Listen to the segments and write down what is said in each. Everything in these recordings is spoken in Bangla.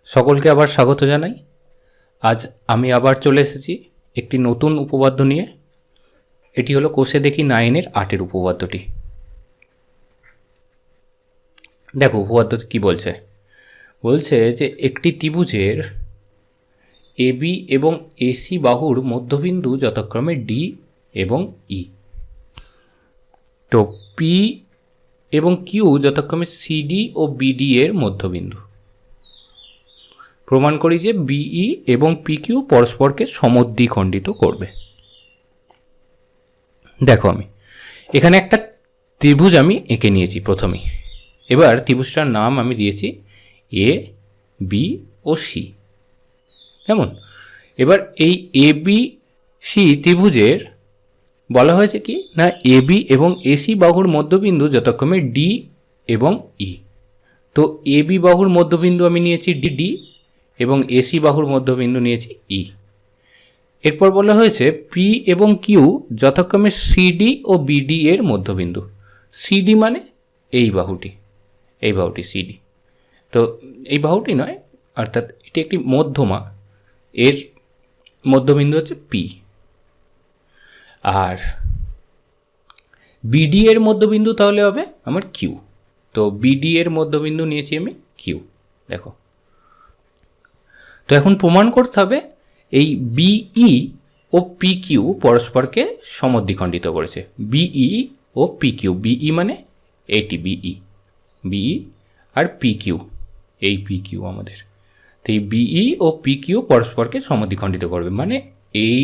সকলকে আবার স্বাগত জানাই। আজ আমি আবার চলে এসেছি একটি নতুন উপপাদ্য নিয়ে। এটি হলো কোষে দেখি 9-এর 8-এর উপপাদ্যটি। দেখো উপপাদ্যটি কী বলছে। বলছে যে একটি ত্রিভুজের এবি এবং এসি বাহুর মধ্যবিন্দু যথাক্রমে ডি এবং ই। তো পি এবং কিউ যথাক্রমে সিডি ও বিডি এর মধ্যবিন্দু। প্রমাণ করি যে বিই এবং পিকিউ পরস্পরকে সমদ্বিখণ্ডিত করবে। দেখো আমি এখানে একটা ত্রিভুজ আমি এঁকে নিয়েছি প্রথমেই। এবার ত্রিভুজটার নাম আমি দিয়েছি এ, বি ও সি। কেমন? এবার এই এ বি সি ত্রিভুজের বলা হয়েছে কি না, এ বি এবং এসি বাহুর মধ্যবিন্দু যথাক্রমে ডি এবং ই। তো এ বি বাহুর মধ্যবিন্দু আমি নিয়েছি ডি এবং এসি বাহুর মধ্যবিন্দু নিয়েছি ই। এরপর বলা হয়েছে পি এবং কিউ যথাক্রমে সিডি ও বিডি এর মধ্যবিন্দু। সিডি মানে এই বাহুটি সিডি। তো এই বাহুটি নয়, অর্থাৎ এটি একটি মধ্যমা, এর মধ্যবিন্দু হচ্ছে পি। আর বিডি এর মধ্যবিন্দু তাহলে হবে আমার কিউ। তো বিডি এর মধ্যবিন্দু নিয়েছি আমি কিউ। দেখো, তো এখন প্রমাণ করতে হবে এই বিই ও পি কিউ পরস্পরকে সমদ্বিখণ্ডিত করেছে। বিই ও পি কিউ, বিই মানে এটি বিই আর পি কিউ, এই পি কিউ আমাদের। তো এই বিই ও পি কিউ পরস্পরকে সমদ্বিখণ্ডিত করবে, মানে এই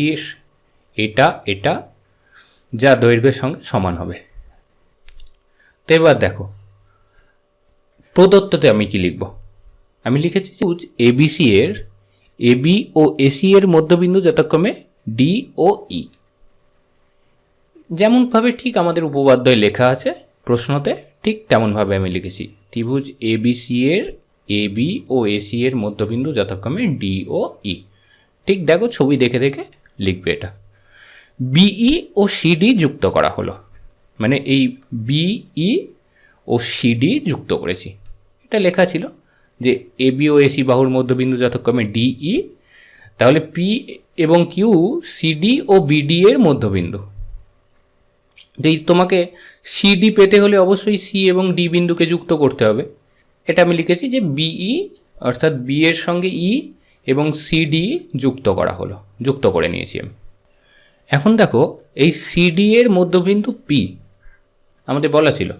এটা যা দৈর্ঘ্যের সঙ্গে সমান হবে। তো এবার দেখো প্রদত্ততে আমি কি লিখব। আমি লিখেছি এবিসি এর এবি ও এসি এর মধ্যবিন্দু যথাক্রমে ডি ও ই। যেমনভাবে ঠিক আমাদের উপপাদ্যয় লেখা আছে প্রশ্নতে, ঠিক তেমনভাবে আমি লিখেছি। ত্রিভুজ এবিসি এর এবি ও এসি এর মধ্যবিন্দু যথাক্রমে ডি ও ই। ঠিক দেখো ছবি দেখে দেখে লিখবে এটা। বিই ও সিডি যুক্ত করা হলো, মানে এই বিই ও সিডি যুক্ত করেছি। এটা লেখা ছিল যে এবি ও এসি বাহুর মধ্যবিন্দু যথাক্রমে ডিই, তাহলে পি এবং কিউ সিডি ও বিডি এর মধ্যবিন্দু। এই তোমাকে সিডি পেতে হলে অবশ্যই সি এবং ডি বিন্দুকে যুক্ত করতে হবে। এটা আমি লিখেছি যে বিই অর্থাৎ বি এর সঙ্গে ই এবং সিডি যুক্ত করা হলো, যুক্ত করে নিয়েছি আমি। এখন দেখো এই সিডি এর মধ্যবিন্দু পি আমাদের বলা ছিল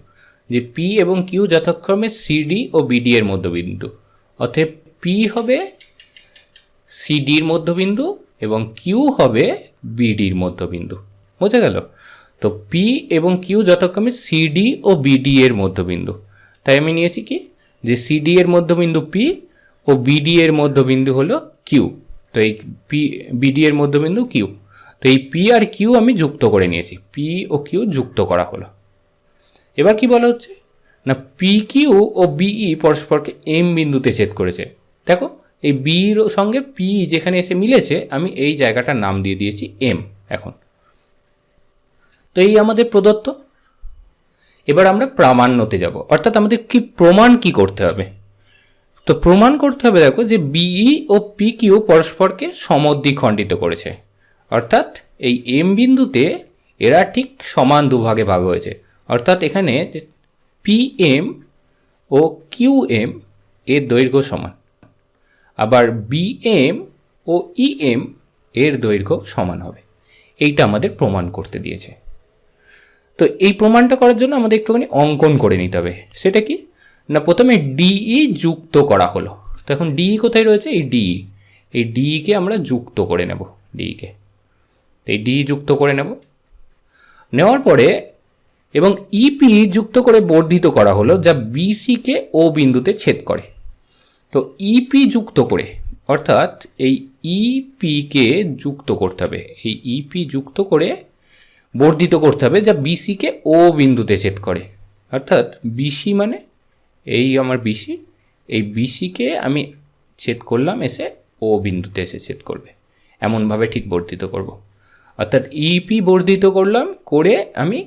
যে পি এবং কিউ যথাক্রমে সিডি ও বিডি এর মধ্যবিন্দু, অতএব পি হবে সিডির মধ্যবিন্দু এবং কিউ হবে বিডির মধ্যবিন্দু। বোঝা গেল? তো পি এবং কিউ যথাক্রমে সিডি ও বিডি এর মধ্যবিন্দু। তাই আমি নিয়েছি কি যে সিডি এর মধ্যবিন্দু পি ও বিডি এর মধ্যবিন্দু হলো কিউ। তো এই পি বিডি এর মধ্যবিন্দু কিউ। তো এই পি আর কিউ আমি যুক্ত করে নিয়েছি, পি ও কিউ যুক্ত করা হলো। এবার কি বলা হচ্ছে না, পি কিউ ও বিই পরস্পরকে এম বিন্দুতে ছেদ করেছে। দেখো এই বির সঙ্গে পি যেখানে এসে মিলেছে, আমি এই জায়গাটার নাম দিয়ে দিয়েছি এম এখন। তো এই আমাদের প্রদত্ত। এবার আমরা প্রামাণ্যতে যাব, অর্থাৎ আমাদের কি প্রমাণ কি করতে হবে। তো প্রমাণ করতে হবে দেখো যে বিই ও পি কিউ পরস্পরকে সমদ্বিখণ্ডিত করেছে, অর্থাৎ এই এম বিন্দুতে এরা ঠিক সমান দুভাগে ভাগ হয়েছে। অর্থাৎ এখানে পি এম ও কিউ এম এর দৈর্ঘ্য সমান, আবার বি এম ও ই এম এর দৈর্ঘ্য সমান হবে। এইটা আমাদের প্রমাণ করতে দিয়েছে। তো এই প্রমাণটা করার জন্য আমাদের একটুখানি অঙ্কন করে নিতে হবে। সেটা কি না, প্রথমে ডিই যুক্ত করা হলো। তো এখন ডিই কোথায় রয়েছে? এই ডিই, এই ডিইকে আমরা যুক্ত করে নেব। ডিইকে এই ডিই যুক্ত করে নেওয়ার পরে এবং ইপি যুক্ত করে বর্ধিত করা হলো, যা বিসিকে ও বিন্দুতে ছেদ করে। তো ইপি যুক্ত করে, অর্থাৎ এই ইপিকে যুক্ত করতে হবে, এই ইপি যুক্ত করে বর্ধিত করতে হবে, যা বিসিকে ও বিন্দুতে ছেদ করে। অর্থাৎ বিসি মানে এই আমার বিসি, এই বিসিকে আমি ছেদ করলাম, এসে ও বিন্দুতে এসে ছেদ করবে। এমনভাবে ঠিক বর্ধিত করব। অর্থাৎ ইপি বর্ধিত করলাম, করে আমি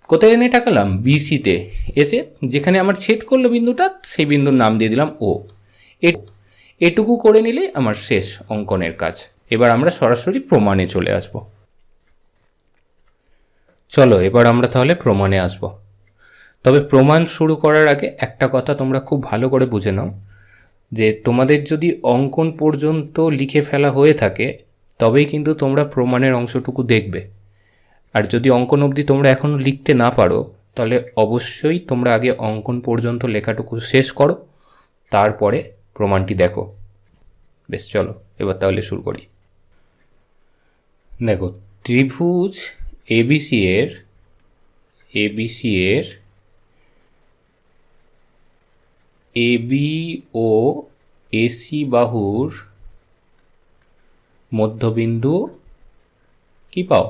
কোথায় এনে টাকালাম? বিসিতে এসে যেখানে আমার ছেদ করলো বিন্দুটা, সেই বিন্দুর নাম দিয়ে দিলাম ও। এটুকু করে নিলে আমার শেষ অঙ্কনের কাজ। এবার আমরা সরাসরি প্রমাণে চলে আসব। চলো এবার আমরা তাহলে প্রমাণে আসব। তবে প্রমাণ শুরু করার আগে একটা কথা তোমরা খুব ভালো করে বুঝে নাও, যে তোমাদের যদি অঙ্কন পর্যন্ত লিখে ফেলা হয়ে থাকে তবেই কিন্তু তোমরা প্রমাণের অংশটুকু দেখবে। আর যদি অঙ্কন অবধি তোমরা এখনও লিখতে না পারো তাহলে অবশ্যই তোমরা আগে অঙ্কন পর্যন্ত লেখাটুকু শেষ করো, তারপরে প্রমাণটি দেখো। বেশ, চলো এবার তাহলে শুরু করি। দেখো, ত্রিভুজ এবিসি এর এবি ও এসি বাহুর মধ্যবিন্দু কি পাও?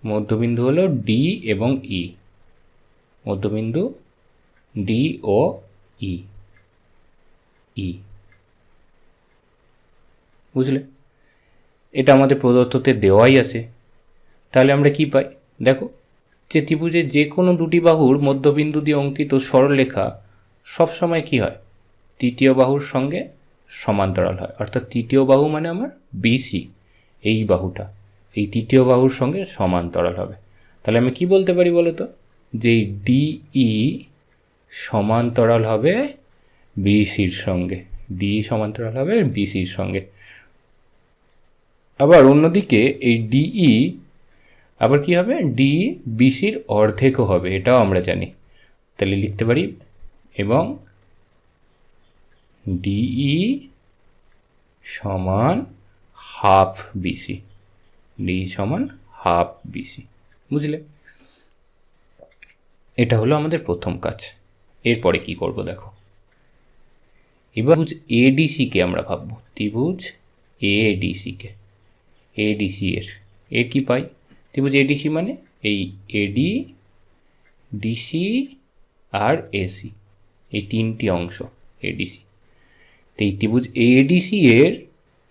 মধ্যবিন্দু হলো ডি এবং ই। মধ্যবিন্দু ডি ও ই। বুঝলে? এটা আমাদের প্রদত্ততে দেওয়াই আছে। তাহলে আমরা কি পাই? দেখো, যে ত্রিভুজের যে কোনো দুটি বাহুর মধ্যবিন্দু দিয়ে অঙ্কিত সরলরেখা সবসময় কি হয়? তৃতীয় বাহুর সঙ্গে সমান্তরাল হয়। অর্থাৎ তৃতীয় বাহু মানে আমার বিসি, এই বাহুটা এই তৃতীয় বাহুর সঙ্গে সমান্তরাল হবে। তাহলে আমি কি বলতে পারি বলো তো? যে ডিই সমান্তরাল হবে বিসির সঙ্গে। ডি সমান্তরাল হবে বিসির সঙ্গে। আবার অন্যদিকে এই ডিই আবার কি হবে? ডি বিসির অর্ধেকও হবে, এটাও আমরা জানি। তাহলে লিখতে পারি এবং ডিই সমান হাফ বিসি। ডি সমান হাফ বিসি। বুঝলে? এটা হলো আমাদের প্রথম কাজ। এরপরে কি করব দেখো। এবার ত্রিভুজ এডিসিকে আমরা ভাববো। ত্রিভুজ এডিসি এর কি পাই? ত্রিভুজ এডিসি মানে এই এডি, ডিসি আর এসি, এই তিনটি অংশ এডিসি। তো এই ত্রিভুজ এডিসি এর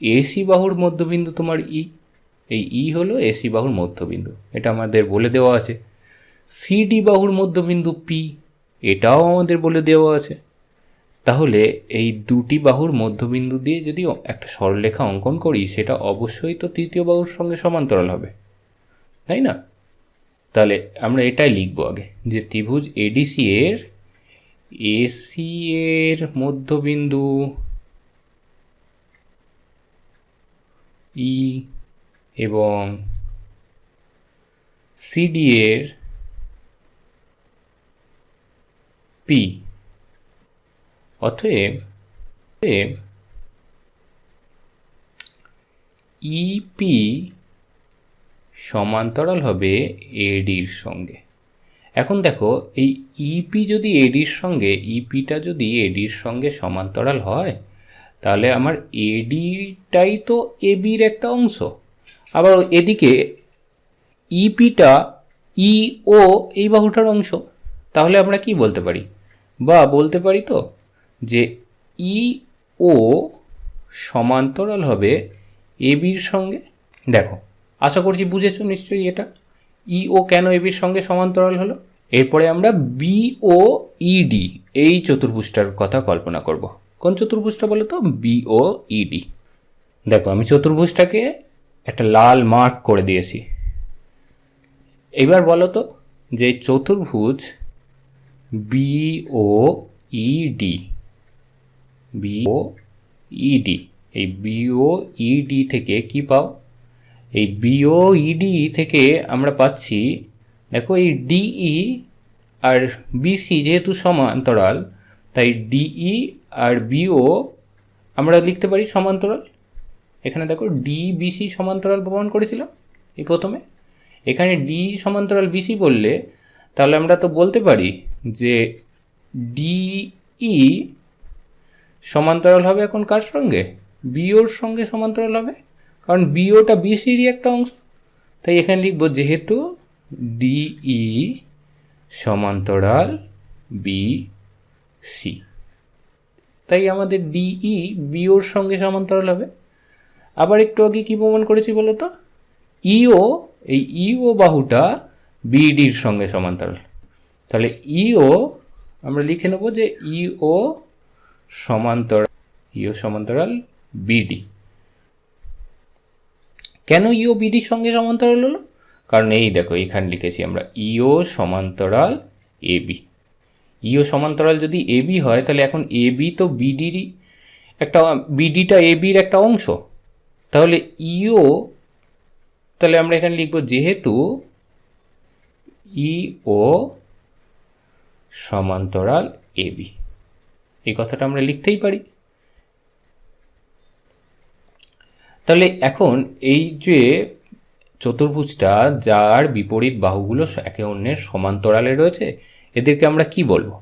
এসি বাহুর মধ্যবিন্দু তোমার ই। এই ই হলো এসি বাহুর মধ্যবিন্দু, এটা আমাদের বলে দেওয়া আছে। সিডি বাহুর মধ্যবিন্দু পি, এটাও আমাদের বলে দেওয়া আছে। তাহলে এই দুটি বাহুর মধ্যবিন্দু দিয়ে যদি একটা সরলরেখা অঙ্কন করি সেটা অবশ্যই তো তৃতীয় বাহুর সঙ্গে সমান্তরাল হবে, তাই না? তাহলে আমরা এটাই লিখব আগে, যে ত্রিভুজ এডিসি এর এসি এর মধ্যবিন্দু ই এবং সিডি এর পি। অতএব ইপি সমান্তরাল হবে এডির সঙ্গে। এখন দেখো, এই ইপি যদি এডির সঙ্গে, ইপিটা যদি এডির সঙ্গে সমান্তরাল হয় তাহলে আমার এডিটাই তো এবির একটা অংশ। আবার এদিকে ইপিটা ইও এই বাহুটার অংশ। তাহলে আমরা কি বলতে পারি? বা বলতে পারি তো যে ইও সমান্তরাল হবে এবির সঙ্গে। দেখো, আশা করছি বুঝেছো নিশ্চয়ই এটা ইও কেন এবির সঙ্গে সমান্তরাল হলো। এরপরে আমরা বিও ইডি এই চতুর্ভুজটার কথা কল্পনা করব। কোন চতুর্ভুজটা বলো তো? BO ED. দেখো, আমি চতুর্ভুজটাকে একটা লাল মার্ক করে দিয়েছি। এবার বলো তো যে চতুর্ভুজ বিও ইডি, এই বিও ইডি থেকে কি পাও? এই বিও ইডি থেকে আমরা পাচ্ছি, দেখো এই ডিই আর বিসি যেহেতু সমান্তরাল তাই ডিই আর বিও আমরা লিখতে পারি সমান্তরাল। এখানে দেখো ডি বিসি সমান্তরাল প্রমাণ করেছিলাম এই প্রথমে। এখানে ডি সমান্তরাল বিসি বললে তাহলে আমরা তো বলতে পারি যে ডিই সমান্তরাল হবে এখন কার সঙ্গে? বিওর সঙ্গে সমান্তরাল হবে, কারণ বিওটা বিসিরই একটা অংশ। তাই এখানে লিখব যেহেতু ডিই সমান্তরাল বিসি, তাই আমাদের ডিই বিওর সঙ্গে সমান্তরাল হবে। আবার একটু আগে কি প্রমাণ করেছি বলো তো? ইও, এই ইও বাহুটা বিডির সঙ্গে সমান্তরাল। তাহলে ইও আমরা লিখে নেব যে ইও সমান্তরাল ইও সমান্তরাল বিডি। কেন ইও বিডির সঙ্গে সমান্তরাল হলো? কারণ এই দেখো এখানে লিখেছি আমরা ইও সমান্তরাল এবি। ইও সমান্তরাল যদি এবি হয় তাহলে এখন এবি তো বিডিরই একটা, বিডিটা এবির একটা অংশ, তাহলে ইও, তাহলে আমরা এখানে লিখব যেহেতু ইও সমান্তরাল এবি, এই কথাটা আমরা লিখতেই পারি। তাহলে এখন এই যে চতুর্ভুজটা যার বিপরীত বাহুগুলো একে অন্যের সমান্তরালে রয়েছে, এদেরকে আমরা কি বলবো?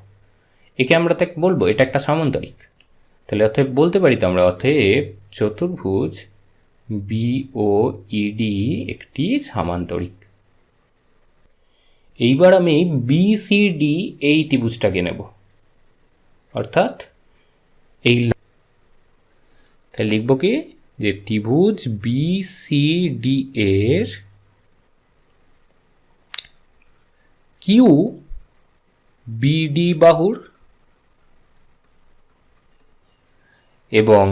একে আমরা তাকে বলবো এটা একটা সামান্তরিক। তাহলে অতএব বলতে পারি তো আমরা, অতএব চতুর্ভুজ বিওইডি একটি সামান্তরিক। এইবার আমি বিসিডি এই ত্রিভুজটাকে নেব, অর্থাৎ এই, তাহলে লিখব কি যে ত্রিভুজ বিসিডি এর কিউ বিডি বাহুর এবং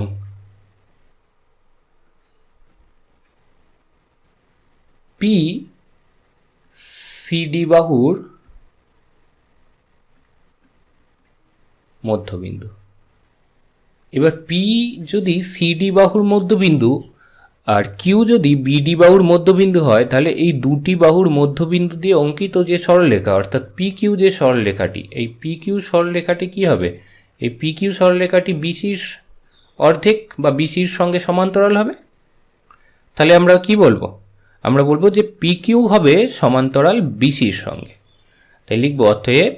পি সিডি বাহুর মধ্যবিন্দু। এবার পি যদি সিডি বাহুর মধ্যবিন্দু আর কিউ যদি বিডি বাহুর মধ্যবিন্দু হয়, তাহলে এই দুটি বাহুর মধ্যবিন্দু দিয়ে অঙ্কিত যে সরলরেখা, অর্থাৎ পি কিউ যে সরলরেখাটি, এই পি কিউ সরলরেখাটি কী হবে? এই পি কিউ সরলরেখাটি বিসির অর্ধেক বা বিসির সঙ্গে সমান্তরাল হবে। তাহলে আমরা কি বলবো? আমরা বলবো যে পি কিউ হবে সমান্তরাল বিসির সঙ্গে। তাই লিখব অতএব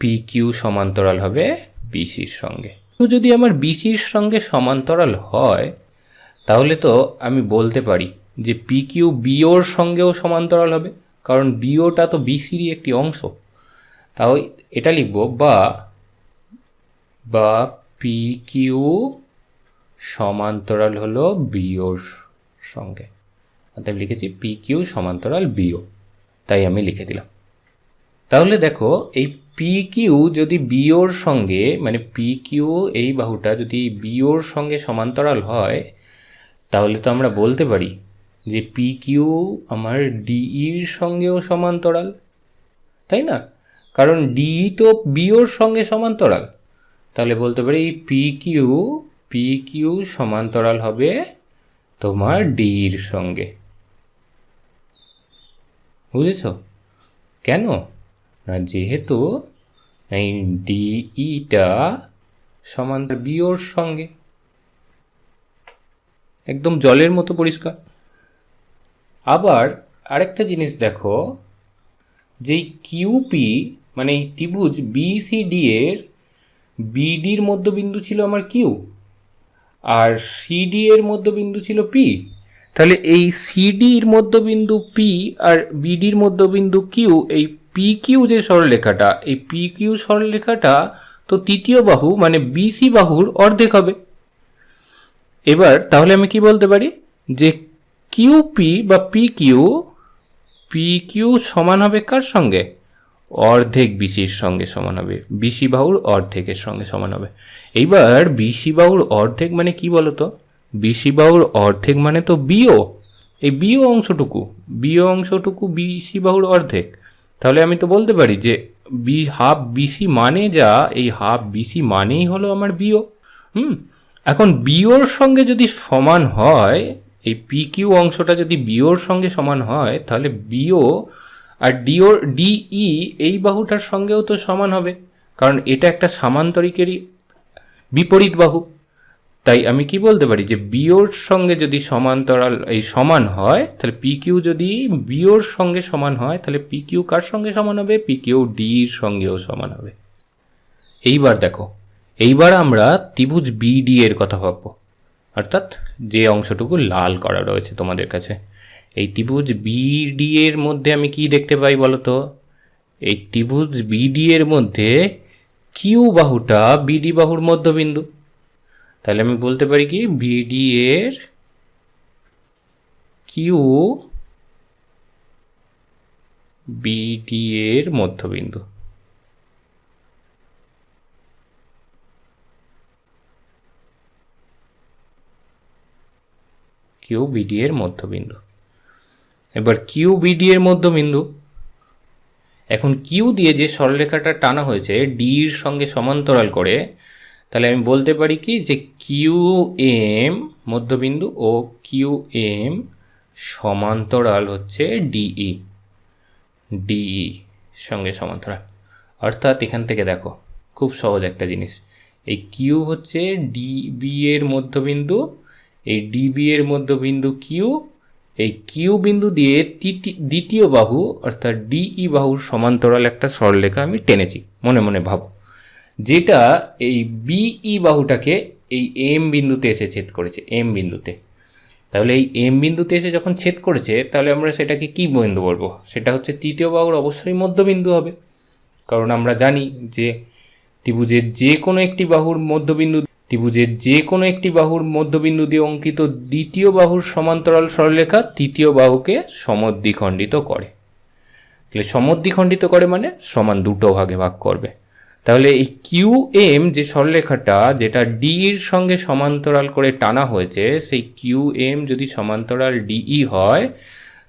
পি কিউ সমান্তরাল হবে বিসির সঙ্গে। যদি আমার বিসির সঙ্গে সমান্তরাল হয় তাহলে তো আমি বলতে পারি যে পি কিউ বিওর সঙ্গেও সমান্তরাল হবে, কারণ বিওটা তো বিসিরই একটি অংশ। তাও এটা লিখব বা পি কিউ সমান্তরাল হলো বিওর সঙ্গে, অর্থাৎ লিখেছি পি কিউ সমান্তরাল বিও, তাই আমি লিখে দিলাম। তাহলে দেখো এই পি কিউ যদি বিওর সঙ্গে, মানে পি কিউ এই বাহুটা যদি বিওর সঙ্গে সমান্তরাল হয়, তাহলে তো আমরা বলতে পারি যে পি কিউ আমার ডিইর সঙ্গেও সমান্তরাল, তাই না? কারণ ডিই তো বিওর সঙ্গে সমান্তরাল। তাহলে বলতে পারি পি কিউ সমান্তরাল হবে তোমার ডিইর সঙ্গে। বুঝেছ কেন? না, যেহেতু এই ডিইটা সমান্তরাল বিওর সঙ্গে, একদম জলের মতো পরিষ্কার। আবার আরেকটা জিনিস দেখো, যে কিউপি মানে এই ত্রিভুজ বিসিডি এর বিডির মধ্যবিন্দু ছিল আমার কিউ, আর সিডি এর মধ্যবিন্দু ছিল পি। তাহলে এই সিডির মধ্যবিন্দু পি আর বিডির মধ্যবিন্দু কিউ, এই পি কিউ যে সরলরেখাটা, এই পি কিউ সরলরেখাটা তো তৃতীয় বাহু মানে বিসি বাহুর অর্ধেক হবে। এবার তাহলে আমি কি বলতে পারি যে কিউপি বা পি কিউ সমান হবে কার সঙ্গে? অর্ধেক বিসির সঙ্গে সমান হবে, বিসি বাহুর অর্ধেকের সঙ্গে সমান হবে। এইবার বিসি বাহুর অর্ধেক মানে কি বলতো? বিসি বাহুর অর্ধেক মানে তো বিও, এই বিও অংশটুকু বিসি বাহুর অর্ধেক। তাহলে আমি তো বলতে পারি যে হাফ বিসি মানে যা, এই হাফ বিসি মানেই হলো আমার বিও। এখন বিওর সঙ্গে যদি সমান হয়, এই পি কিউ অংশটা যদি বিওর সঙ্গে সমান হয়, তাহলে বিও আর ডিই এই বাহুটার সঙ্গেও তো সমান হবে, কারণ এটা একটা সামান্তরিকেরই বিপরীত বাহু। তাই আমি কি বলতে পারি যে বিওর সঙ্গে যদি সমান্তরাল এই সমান হয়, তাহলে পি কিউ যদি বিওর সঙ্গে সমান হয়, তাহলে পি কিউ কার সঙ্গে সমান হবে? পি কিউ ডির সঙ্গেও সমান হবে। এইবার দেখো, এইবার আমরা ত্রিভুজ বিডি এর কথা ভাববো, অর্থাৎ যে অংশটুকু লাল করা রয়েছে তোমাদের কাছে। এই ত্রিভুজ বিডি এর মধ্যে আমি কি দেখতে পাই বলো তো? এই ত্রিভুজ বিডি এর মধ্যে কিউ বাহুটা বিডি বাহুর মধ্যবিন্দু। তাহলে আমি বলতে পারি কি বিডি এর কিউ বিডি এর মধ্যবিন্দু। কিউ বিডি এর মধ্যবিন্দু। এবার কিউ বিডি এর মধ্যবিন্দু, এখন কিউ দিয়ে যে সরলরেখাটা টানা হয়েছে ডির সঙ্গে সমান্তরাল করে, তাহলে আমি বলতে পারি কি যে কিউ এম মধ্যবিন্দু ও কিউ এম সমান্তরাল হচ্ছে ডিই, ডিই সঙ্গে সমান্তরাল। অর্থাৎ এখান থেকে দেখো খুব সহজ একটা জিনিস, এই কিউ হচ্ছে ডিবি এর মধ্যবিন্দু, এই ডিবি এর মধ্যবিন্দু কিউ, এই কিউ বিন্দু দিয়ে দ্বিতীয় বাহু অর্থাৎ ডিই বাহুর সমান্তরাল একটা সরলরেখা আমি টেনেছি, মনে মনে ভাবো, যেটা এই বিই বাহুটাকে এই এম বিন্দুতে এসে ছেদ করেছে, এম বিন্দুতে। তাহলে এই এম বিন্দুতে এসে যখন ছেদ করেছে, তাহলে আমরা সেটাকে কি বিন্দু বলবো? সেটা হচ্ছে তৃতীয় বাহুর অবশ্যই মধ্যবিন্দু হবে, কারণ আমরা জানি যে ত্রিভুজের যে কোনো একটি বাহুর মধ্যবিন্দু দিয়ে অঙ্কিত দ্বিতীয় বাহুর সমান্তরাল সরলরেখা তৃতীয় বাহুকে সমদ্বিখণ্ডিত করে। তাহলে সমদ্বিখণ্ডিত করে মানে সমান দুটো ভাগে ভাগ করবে। তাহলে এই কিউ এম যে সরলরেখাটা যেটা ডির সঙ্গে সমান্তরাল করে টানা হয়েছে, সেই কিউ এম যদি সমান্তরাল ডিই হয়,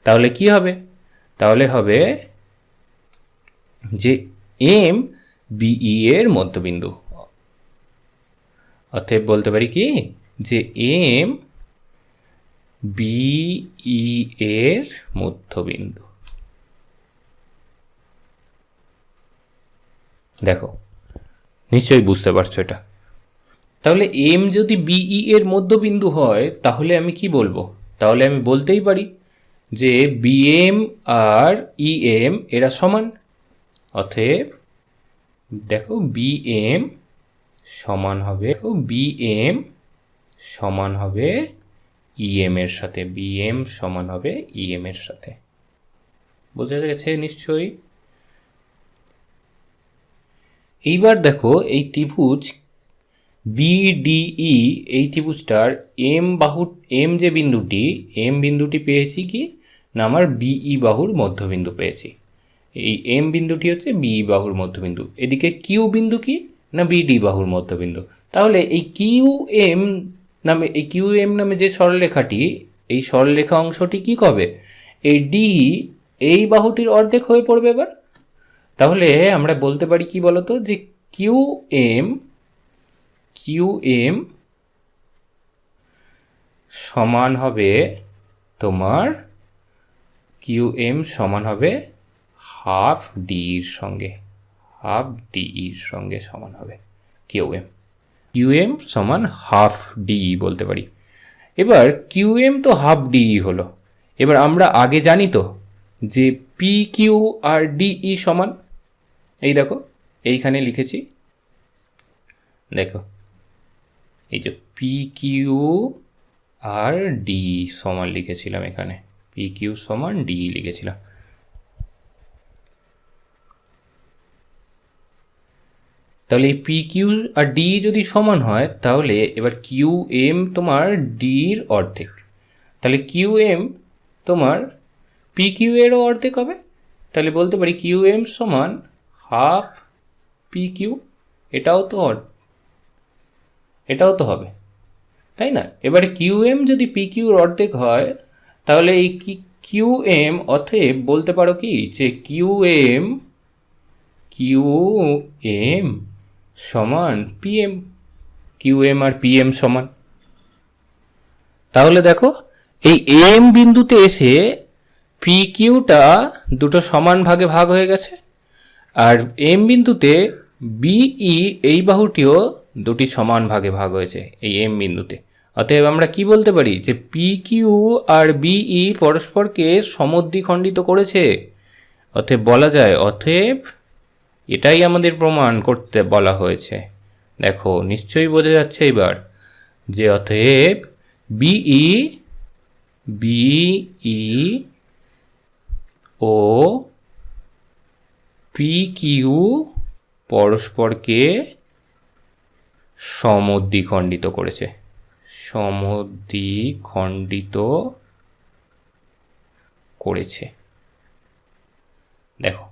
তাহলে কি হবে? তাহলে হবে যে এম বিই এর মধ্যবিন্দু। অতএব বলতে পারি কি যে এম বিই এর মধ্যবিন্দু। দেখো নিশ্চয়ই বুঝতে পারছো এটা। তাহলে এম যদি বিই এর মধ্যবিন্দু হয়, তাহলে আমি কি বলবো? তাহলে আমি বলতেই পারি যে বিএম আর ইএম এরা সমান। অতএব দেখো বিএম সমান হবে ইএম এর সাথে, বিএম সমান হবে ইএম এর সাথে। বোঝা গেছে নিশ্চয়ই? এইবার দেখো এই ত্রিভুজ বিডিই, এই ত্রিভুজটার এম যে বিন্দুটি, এম বিন্দুটি পেয়েছি কি না আমার বিই বাহুর মধ্যবিন্দু পেয়েছি। এই এম বিন্দুটি হচ্ছে বিই বাহুর মধ্যবিন্দু। এদিকে কিউ বিন্দু কি না বিডি বাহুর মধ্যবিন্দু। তাহলে এই কিউ এম নামে যে সরলরেখাটি, এই সরলরেখা অংশটি কি হবে? এই ডি এই বাহুটির অর্ধেক হয়ে পড়বে এবার। তাহলে আমরা বলতে পারি কি বলতো, যে কিউ এম সমান হবে তোমার হাফ ডির সঙ্গে সমান হবে কিউ এম সমান হাফ ডিই বলতে পারি। এবার কিউ এম তো হাফ ডিই হলো। এবার আমরা আগে জানি তো যে পি কিউ আর ডিই সমান, এই দেখো এইখানে লিখেছি, দেখো এই যে পি কিউ আর ডি সমান লিখেছিলাম, এখানে পি কিউ সমান ডি লিখেছিলাম। তাহলে এই পি কিউ আর ডি যদি সমান হয়, তাহলে এবার কিউ এম তোমার ডির অর্ধেক, তাহলে কিউ এম তোমার পি কিউ এরও অর্ধেক হবে। তাহলে বলতে পারি কিউ এম সমান হাফ পি কিউ, এটাও তো হবে, তাই না? এবারে কিউ এম যদি পি কিউর অর্ধেক হয়, তাহলে এই কিউ এম অতএব বলতে পারো কি যে কিউ এম সমান PM, Q M R PM সমান। তাহলে দেখো এই এম বিন্দুতে এসে পি কিউটা দুটো সমান ভাগে ভাগ হয়ে গেছে, আর এম বিন্দুতে বিই এই বাহুটিও দুটি সমান ভাগে ভাগ হয়েছে এই এম বিন্দুতে। অতএব আমরা কি বলতে পারি যে পি কিউ আর বিই পরস্পরকে সমদ্বিখণ্ডিত করেছে। অতএব বলা যায়, অতএব এটাই আমাদের প্রমাণ করতে বলা হয়েছে। দেখো নিশ্চয়ই বোঝা যাচ্ছে এবার যে অতএব বিই ও পি কিউ পরস্পরকে সমদ্বিখণ্ডিত করেছে। দেখো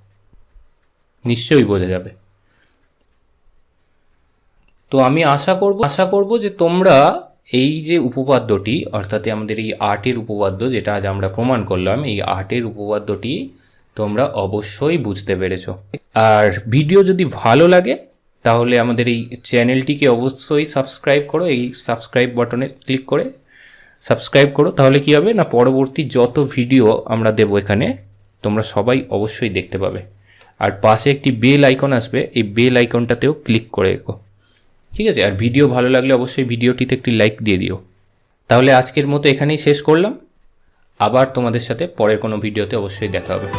নিশ্চয়ই বোঝা যাবে। তো আমি আশা করব যে তোমরা এই যে উপপাদ্যটি অর্থাৎ আমাদের এই 8-এর উপপাদ্য যেটা আজ আমরা প্রমাণ করলাম, এই 8-এর উপপাদ্যটি তোমরা অবশ্যই বুঝতে পেরেছো। আর ভিডিও যদি ভালো লাগে তাহলে আমাদের এই চ্যানেলটিকে অবশ্যই সাবস্ক্রাইব করো, এই সাবস্ক্রাইব বাটনে ক্লিক করে সাবস্ক্রাইব করো। তাহলে কি হবে না, পরবর্তী যত ভিডিও আমরা দেবো এখানে তোমরা সবাই অবশ্যই দেখতে পাবে। আর পাশে একটি বেল আইকন আসবে, এই বেল আইকনটাতেও ক্লিক করে রেখো, ঠিক আছে? আর ভিডিও ভালো লাগলে অবশ্যই ভিডিওটিতে একটি লাইক দিয়ে দিও। তাহলে আজকের মতো এখানেই শেষ করলাম, আবার তোমাদের সাথে পরের কোনো ভিডিওতে অবশ্যই দেখা হবে।